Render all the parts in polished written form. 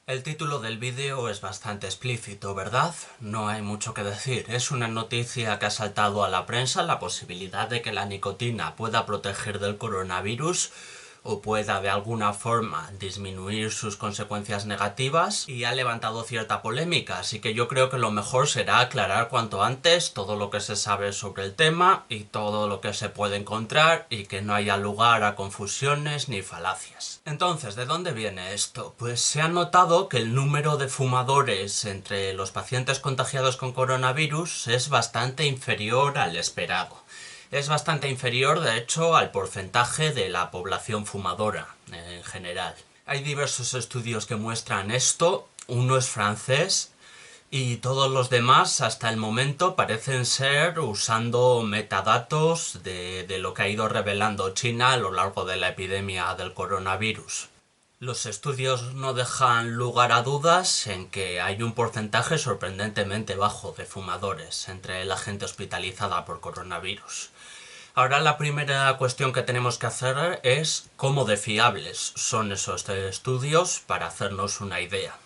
El título del vídeo es bastante explícito, ¿verdad? No hay mucho que decir. Es una noticia que ha saltado a la prensa, la posibilidad de que la nicotina pueda proteger del coronavirus o pueda de alguna forma disminuir sus consecuencias negativas, y ha levantado cierta polémica, así que yo creo que lo mejor será aclarar cuanto antes todo lo que se sabe sobre el tema y todo lo que se puede encontrar y que no haya lugar a confusiones ni falacias. Entonces, ¿de dónde viene esto? Pues se ha notado que el número de fumadores entre los pacientes contagiados con coronavirus es bastante inferior al esperado. Es bastante inferior, de hecho, al porcentaje de la población fumadora en general. Hay diversos estudios que muestran esto. Uno es francés y todos los demás hasta el momento parecen ser usando metadatos de lo que ha ido revelando China a lo largo de la epidemia del coronavirus. Los estudios no dejan lugar a dudas en que hay un porcentaje sorprendentemente bajo de fumadores entre la gente hospitalizada por coronavirus. Ahora la primera cuestión que tenemos que hacer es cómo de fiables son esos estudios para hacernos una idea.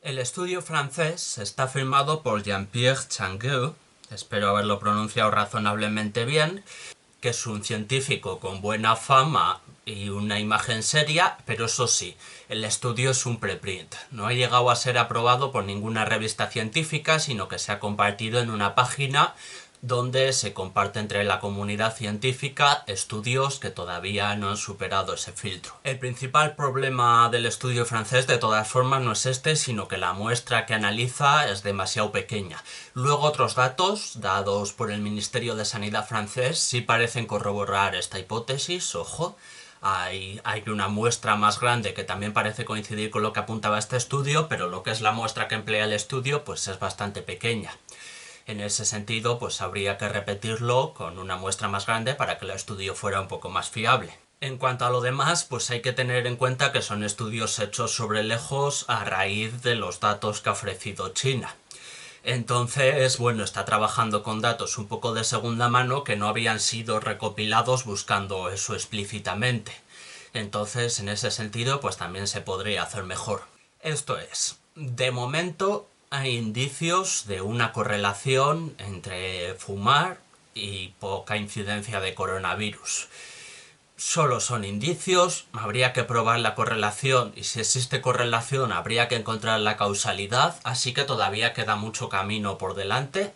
El estudio francés está firmado por Jean-Pierre Changueux, espero haberlo pronunciado razonablemente bien, que es un científico con buena fama y una imagen seria, pero eso sí, el estudio es un preprint. No ha llegado a ser aprobado por ninguna revista científica, sino que se ha compartido en una página donde se comparte entre la comunidad científica estudios que todavía no han superado ese filtro. El principal problema del estudio francés, de todas formas, no es este, sino que la muestra que analiza es demasiado pequeña. Luego otros datos, dados por el Ministerio de Sanidad francés, sí parecen corroborar esta hipótesis, ojo. Hay una muestra más grande que también parece coincidir con lo que apuntaba este estudio, pero lo que es la muestra que emplea el estudio pues es bastante pequeña. En ese sentido, pues habría que repetirlo con una muestra más grande para que el estudio fuera un poco más fiable. En cuanto a lo demás, pues hay que tener en cuenta que son estudios hechos sobre lejos a raíz de los datos que ha ofrecido China. Entonces, bueno, está trabajando con datos un poco de segunda mano que no habían sido recopilados buscando eso explícitamente. Entonces, en ese sentido, pues también se podría hacer mejor. Esto es, de momento hay indicios de una correlación entre fumar y poca incidencia de coronavirus. Solo son indicios, habría que probar la correlación y si existe correlación habría que encontrar la causalidad, así que todavía queda mucho camino por delante,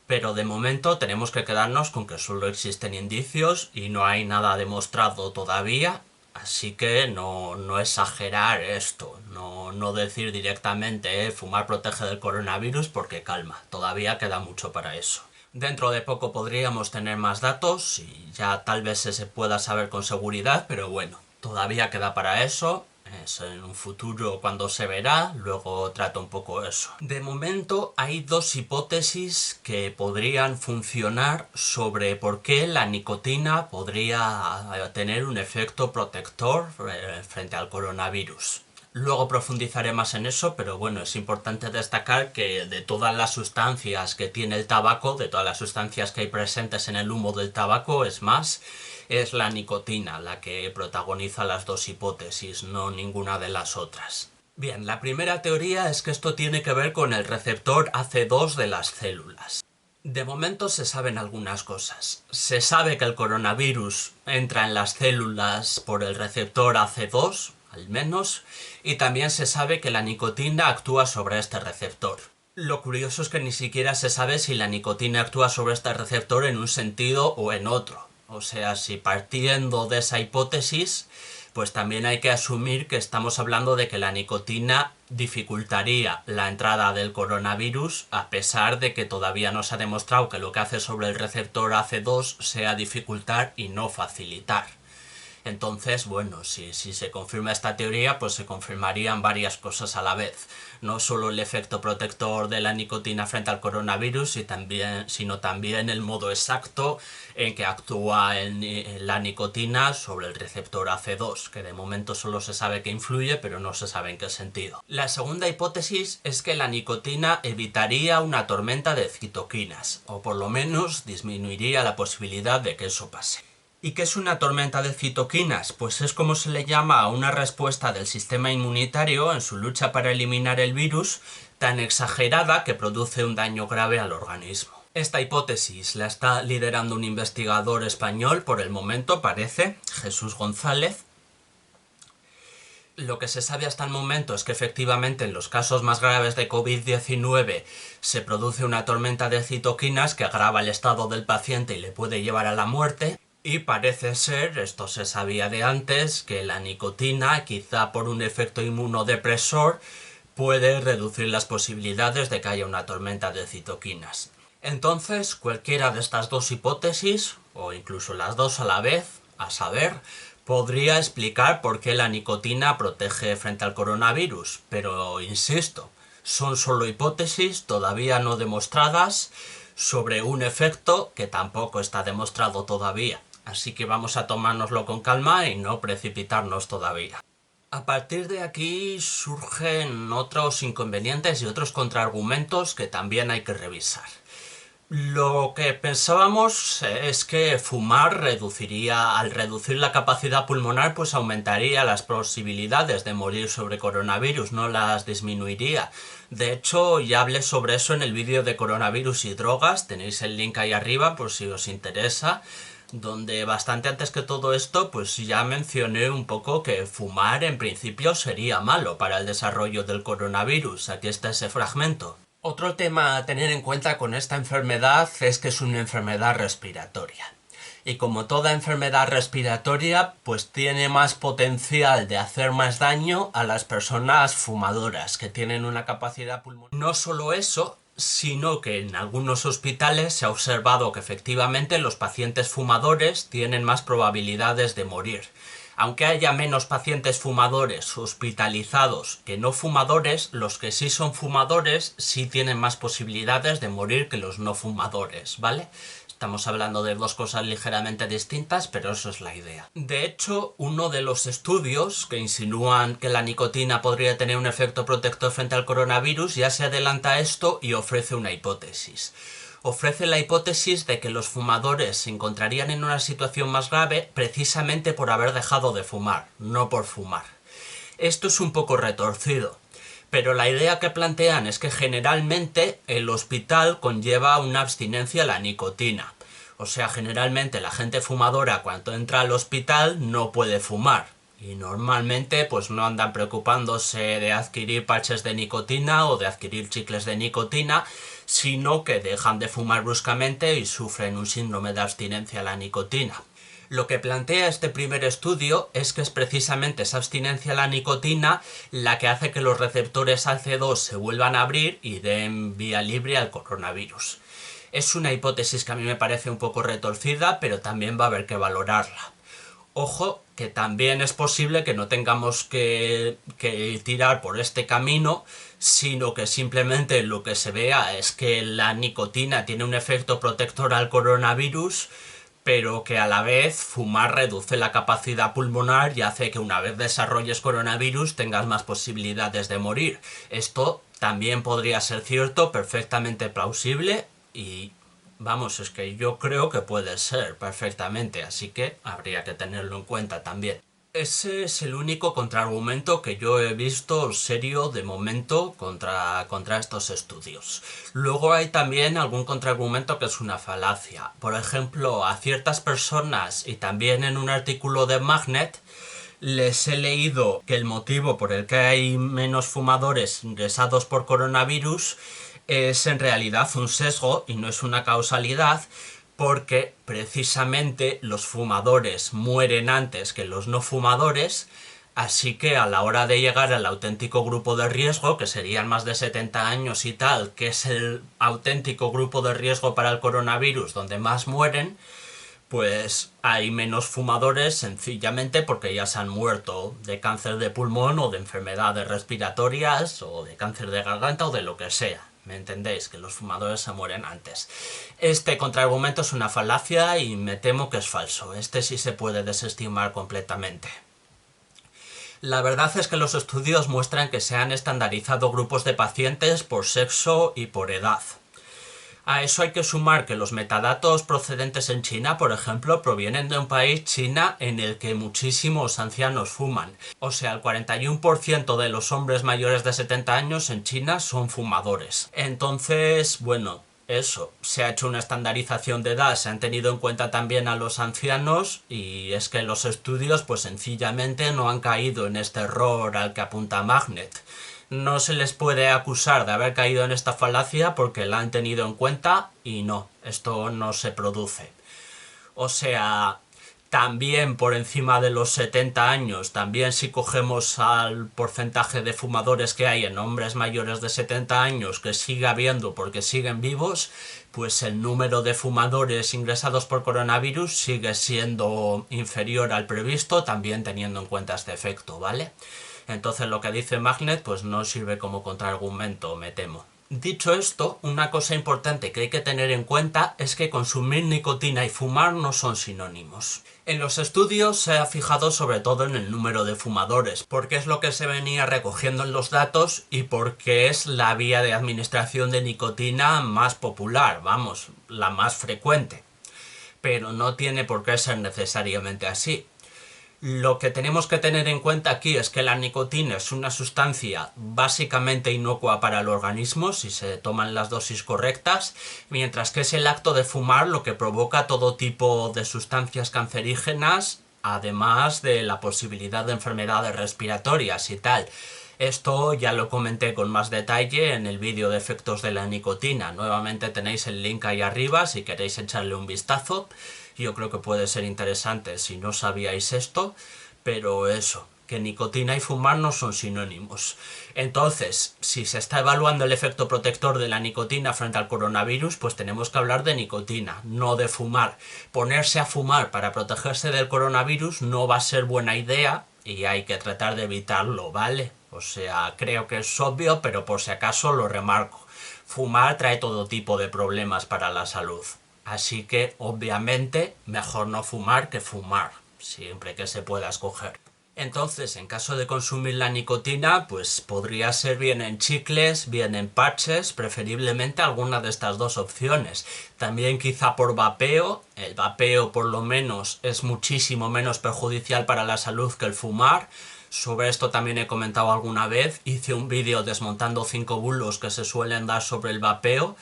pero de momento tenemos que quedarnos con que solo existen indicios y no hay nada demostrado todavía, así que no exagerar esto, no decir directamente fumar protege del coronavirus porque calma, todavía queda mucho para eso. Dentro de poco podríamos tener más datos y ya tal vez se pueda saber con seguridad, pero bueno, todavía queda para eso. Es en un futuro cuando se verá, luego trato un poco eso. De momento hay dos hipótesis que podrían funcionar sobre por qué la nicotina podría tener un efecto protector frente al coronavirus. Luego profundizaré más en eso, pero bueno, es importante destacar que de todas las sustancias que tiene el tabaco, de todas las sustancias que hay presentes en el humo del tabaco, es la nicotina la que protagoniza las dos hipótesis, no ninguna de las otras. Bien, la primera teoría es que esto tiene que ver con el receptor AC2 de las células. De momento se saben algunas cosas. Se sabe que el coronavirus entra en las células por el receptor AC2, al menos, y también se sabe que la nicotina actúa sobre este receptor. Lo curioso es que ni siquiera se sabe si la nicotina actúa sobre este receptor en un sentido o en otro. O sea, si partiendo de esa hipótesis, pues también hay que asumir que estamos hablando de que la nicotina dificultaría la entrada del coronavirus, a pesar de que todavía no se ha demostrado que lo que hace sobre el receptor AC2 sea dificultar y no facilitar. Entonces, bueno, si se confirma esta teoría, pues se confirmarían varias cosas a la vez. No solo el efecto protector de la nicotina frente al coronavirus, sino también el modo exacto en que actúa la nicotina sobre el receptor AC2, que de momento solo se sabe que influye, pero no se sabe en qué sentido. La segunda hipótesis es que la nicotina evitaría una tormenta de citoquinas, o por lo menos disminuiría la posibilidad de que eso pase. ¿Y qué es una tormenta de citoquinas? Pues es como se le llama a una respuesta del sistema inmunitario en su lucha para eliminar el virus tan exagerada que produce un daño grave al organismo. Esta hipótesis la está liderando un investigador español por el momento, parece, Jesús González. Lo que se sabe hasta el momento es que efectivamente en los casos más graves de COVID-19 se produce una tormenta de citoquinas que agrava el estado del paciente y le puede llevar a la muerte. Y parece ser, esto se sabía de antes, que la nicotina, quizá por un efecto inmunodepresor, puede reducir las posibilidades de que haya una tormenta de citoquinas. Entonces, cualquiera de estas dos hipótesis, o incluso las dos a la vez, a saber, podría explicar por qué la nicotina protege frente al coronavirus, pero insisto, son solo hipótesis todavía no demostradas sobre un efecto que tampoco está demostrado todavía. Así que vamos a tomárnoslo con calma y no precipitarnos todavía. A partir de aquí surgen otros inconvenientes y otros contraargumentos que también hay que revisar. Lo que pensábamos es que fumar al reducir la capacidad pulmonar, pues aumentaría las posibilidades de morir sobre coronavirus, no las disminuiría. De hecho, ya hablé sobre eso en el vídeo de coronavirus y drogas, tenéis el link ahí arriba por si os interesa, donde bastante antes que todo esto, pues ya mencioné un poco que fumar en principio sería malo para el desarrollo del coronavirus. Aquí está ese fragmento. Otro tema a tener en cuenta con esta enfermedad es que es una enfermedad respiratoria. Y como toda enfermedad respiratoria, pues tiene más potencial de hacer más daño a las personas fumadoras, que tienen una capacidad pulmonar. No solo eso, sino que en algunos hospitales se ha observado que efectivamente los pacientes fumadores tienen más probabilidades de morir. Aunque haya menos pacientes fumadores hospitalizados que no fumadores, los que sí son fumadores sí tienen más posibilidades de morir que los no fumadores, ¿vale? Estamos hablando de dos cosas ligeramente distintas, pero eso es la idea. De hecho, uno de los estudios que insinúan que la nicotina podría tener un efecto protector frente al coronavirus ya se adelanta a esto y ofrece una hipótesis. Ofrece la hipótesis de que los fumadores se encontrarían en una situación más grave precisamente por haber dejado de fumar, no por fumar. Esto es un poco retorcido, pero la idea que plantean es que generalmente el hospital conlleva una abstinencia a la nicotina. O sea, generalmente la gente fumadora cuando entra al hospital no puede fumar. Y normalmente pues no andan preocupándose de adquirir parches de nicotina o de adquirir chicles de nicotina, sino que dejan de fumar bruscamente y sufren un síndrome de abstinencia a la nicotina. Lo que plantea este primer estudio es que es precisamente esa abstinencia a la nicotina la que hace que los receptores AC2 se vuelvan a abrir y den vía libre al coronavirus. Es una hipótesis que a mí me parece un poco retorcida, pero también va a haber que valorarla. Ojo, que también es posible que no tengamos que tirar por este camino, sino que simplemente lo que se vea es que la nicotina tiene un efecto protector al coronavirus, pero que a la vez fumar reduce la capacidad pulmonar y hace que una vez desarrolles coronavirus tengas más posibilidades de morir. Esto también podría ser cierto, perfectamente plausible y... vamos, es que yo creo que puede ser perfectamente, así que habría que tenerlo en cuenta también. Ese es el único contraargumento que yo he visto serio de momento contra estos estudios. Luego hay también algún contraargumento que es una falacia. Por ejemplo, a ciertas personas, y también en un artículo de Magnet, les he leído que el motivo por el que hay menos fumadores ingresados por coronavirus es en realidad un sesgo y no es una causalidad, porque precisamente los fumadores mueren antes que los no fumadores, así que a la hora de llegar al auténtico grupo de riesgo, que serían más de 70 años y tal, que es el auténtico grupo de riesgo para el coronavirus donde más mueren, pues hay menos fumadores sencillamente porque ya se han muerto de cáncer de pulmón o de enfermedades respiratorias o de cáncer de garganta o de lo que sea. ¿Me entendéis? Que los fumadores se mueren antes. Este contraargumento es una falacia y me temo que es falso. Este sí se puede desestimar completamente. La verdad es que los estudios muestran que se han estandarizado grupos de pacientes por sexo y por edad. A eso hay que sumar que los metadatos procedentes en China, por ejemplo, provienen de un país, China, en el que muchísimos ancianos fuman. O sea, el 41% de los hombres mayores de 70 años en China son fumadores. Entonces, bueno, eso, se ha hecho una estandarización de edad, se han tenido en cuenta también a los ancianos, y es que los estudios pues sencillamente no han caído en este error al que apunta Magnet. No se les puede acusar de haber caído en esta falacia porque la han tenido en cuenta y no, esto no se produce. O sea, también por encima de los 70 años, también si cogemos al porcentaje de fumadores que hay en hombres mayores de 70 años que sigue habiendo porque siguen vivos, pues el número de fumadores ingresados por coronavirus sigue siendo inferior al previsto, también teniendo en cuenta este efecto, ¿vale? Entonces lo que dice Magnet pues no sirve como contraargumento, me temo. Dicho esto, una cosa importante que hay que tener en cuenta es que consumir nicotina y fumar no son sinónimos. En los estudios se ha fijado sobre todo en el número de fumadores, porque es lo que se venía recogiendo en los datos y porque es la vía de administración de nicotina más popular, vamos, la más frecuente. Pero no tiene por qué ser necesariamente así. Lo que tenemos que tener en cuenta aquí es que la nicotina es una sustancia básicamente inocua para el organismo si se toman las dosis correctas, mientras que es el acto de fumar lo que provoca todo tipo de sustancias cancerígenas, además de la posibilidad de enfermedades respiratorias y tal. Esto ya lo comenté con más detalle en el vídeo de efectos de la nicotina. Nuevamente tenéis el link ahí arriba si queréis echarle un vistazo. Yo creo que puede ser interesante si no sabíais esto, pero eso, que nicotina y fumar no son sinónimos. Entonces, si se está evaluando el efecto protector de la nicotina frente al coronavirus, pues tenemos que hablar de nicotina, no de fumar. Ponerse a fumar para protegerse del coronavirus no va a ser buena idea y hay que tratar de evitarlo, ¿vale? O sea, creo que es obvio, pero por si acaso lo remarco. Fumar trae todo tipo de problemas para la salud. Así que, obviamente, mejor no fumar que fumar, siempre que se pueda escoger. Entonces, en caso de consumir la nicotina, pues podría ser bien en chicles, bien en parches, preferiblemente alguna de estas dos opciones. También quizá por vapeo. El vapeo, por lo menos, es muchísimo menos perjudicial para la salud que el fumar. Sobre esto también he comentado alguna vez. Hice un vídeo desmontando 5 bulos que se suelen dar sobre el vapeo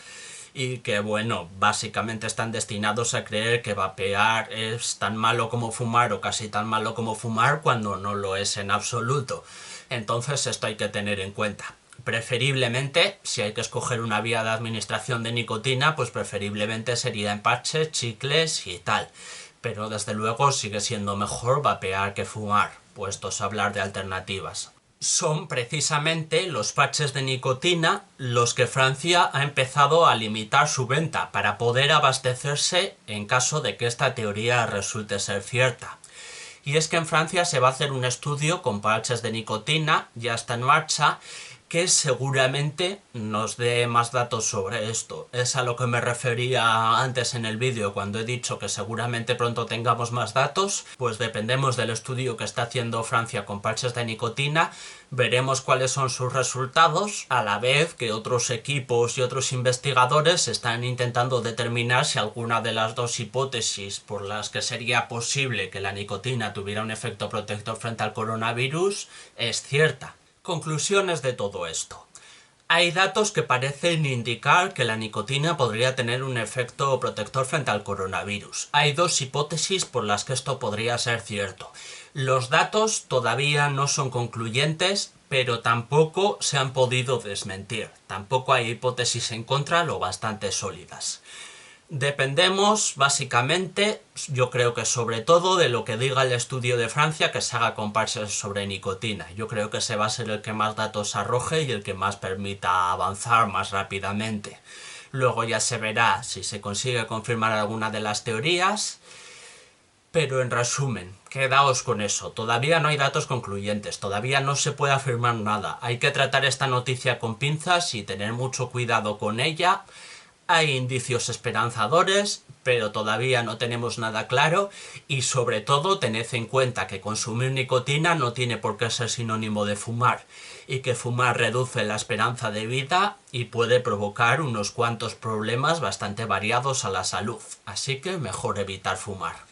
y que, bueno, básicamente están destinados a creer que vapear es tan malo como fumar o casi tan malo como fumar cuando no lo es en absoluto. Entonces esto hay que tener en cuenta. Preferiblemente, si hay que escoger una vía de administración de nicotina, pues preferiblemente sería en parches, chicles y tal. Pero desde luego sigue siendo mejor vapear que fumar, puestos a hablar de alternativas. Son precisamente los parches de nicotina los que Francia ha empezado a limitar su venta para poder abastecerse en caso de que esta teoría resulte ser cierta. Y es que en Francia se va a hacer un estudio con parches de nicotina, ya está en marcha, que seguramente nos dé más datos sobre esto. Es a lo que me refería antes en el vídeo cuando he dicho que seguramente pronto tengamos más datos, pues dependemos del estudio que está haciendo Francia con parches de nicotina, veremos cuáles son sus resultados, a la vez que otros equipos y otros investigadores están intentando determinar si alguna de las dos hipótesis por las que sería posible que la nicotina tuviera un efecto protector frente al coronavirus es cierta. Conclusiones de todo esto. Hay datos que parecen indicar que la nicotina podría tener un efecto protector frente al coronavirus. Hay dos hipótesis por las que esto podría ser cierto. Los datos todavía no son concluyentes, pero tampoco se han podido desmentir. Tampoco hay hipótesis en contra lo bastante sólidas. Dependemos, básicamente, yo creo que sobre todo de lo que diga el estudio de Francia que se haga con parches sobre nicotina. Yo creo que ese va a ser el que más datos arroje y el que más permita avanzar más rápidamente. Luego ya se verá si se consigue confirmar alguna de las teorías. Pero en resumen, quedaos con eso. Todavía no hay datos concluyentes, todavía no se puede afirmar nada. Hay que tratar esta noticia con pinzas y tener mucho cuidado con ella. Hay indicios esperanzadores, pero todavía no tenemos nada claro, y sobre todo tened en cuenta que consumir nicotina no tiene por qué ser sinónimo de fumar, y que fumar reduce la esperanza de vida y puede provocar unos cuantos problemas bastante variados a la salud, así que mejor evitar fumar.